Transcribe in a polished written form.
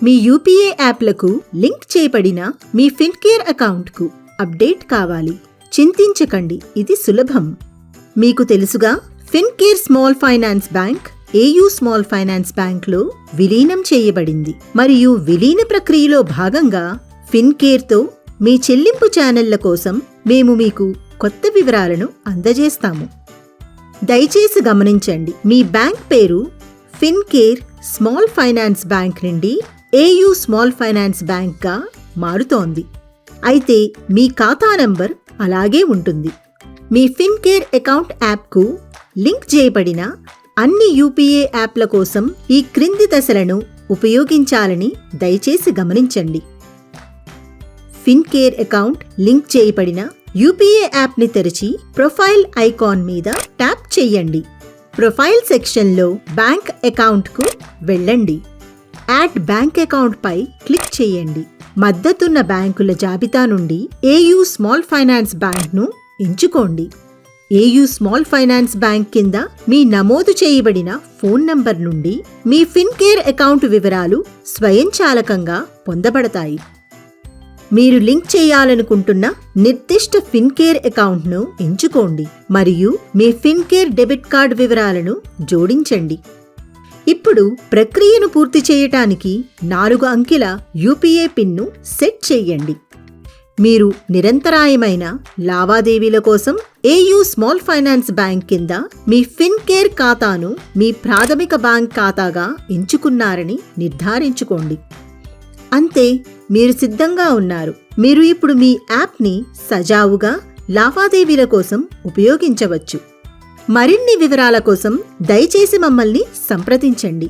మీ UPA యాప్లకు link చేయబడిన మీ Fincare అకౌంట్కు update కావాలి. చింతించకండి, ఇది సులభం. మీకు తెలుసుగా, Fincare small finance bank AU small finance బ్యాంక్లో విలీనం చేయబడింది. మరియు విలీన ప్రక్రియలో భాగంగా ఫిన్కేర్తో మీ చెల్లింపు ఛానళ్ల కోసం మేము మీకు కొత్త వివరాలను అందజేస్తాము. దయచేసి గమనించండి, మీ బ్యాంక్ పేరు ఫిన్కేర్ స్మాల్ ఫైనాన్స్ బ్యాంక్ నుండి ఏయూ స్మాల్ ఫైనాన్స్ బ్యాంక్గా మారుతోంది. అయితే మీ ఖాతా నంబర్ అలాగే ఉంటుంది. మీ ఫిన్కేర్ అకౌంట్ యాప్కు లింక్ చేయబడిన అన్ని యూపీఏ యాప్ల కోసం ఈ క్రింది దశలను ఉపయోగించాలని దయచేసి గమనించండి. ఫిన్కేర్ అకౌంట్ లింక్ చేయబడిన యూపీఏ యాప్ని తెరిచి ప్రొఫైల్ ఐకాన్ మీద ట్యాప్ చేయండి. ప్రొఫైల్ సెక్షన్లో బ్యాంక్ అకౌంట్కు వెళ్ళండి. యాడ్ బ్యాంక్ అకౌంట్ పై క్లిక్ చేయండి. మద్దతున్న బ్యాంకుల జాబితా నుండి ఏయూ స్మాల్ ఫైనాన్స్ బ్యాంక్ను ఎంచుకోండి. ఏయూ స్మాల్ ఫైనాన్స్ బ్యాంక్ కింద మీ నమోదు చేయబడిన ఫోన్ నంబర్ నుండి మీ ఫిన్కేర్ అకౌంట్ వివరాలు స్వయంచాలకంగా పొందబడతాయి. మీరు లింక్ చేయాలనుకుంటున్న నిర్దిష్ట ఫిన్కేర్ అకౌంట్ను ఎంచుకోండి మరియు మీ ఫిన్కేర్ డెబిట్ కార్డ్ వివరాలను జోడించండి. ఇప్పుడు ప్రక్రియను పూర్తి చేయటానికి 4 అంకెల యూపీఏ పిన్ను సెట్ చేయండి. మీరు నిరంతరాయమైన లావాదేవీల కోసం ఏయూ స్మాల్ ఫైనాన్స్ బ్యాంక్ కింద మీ ఫిన్కేర్ ఖాతాను మీ ప్రాథమిక బ్యాంక్ ఖాతాగా ఎంచుకున్నారని నిర్ధారించుకోండి. అంతే, మీరు సిద్ధంగా ఉన్నారు. మీరు ఇప్పుడు మీ యాప్ని సజావుగా లావాదేవీల కోసం ఉపయోగించవచ్చు. మరిన్ని వివరాల కోసం దయచేసి మమ్మల్ని సంప్రదించండి.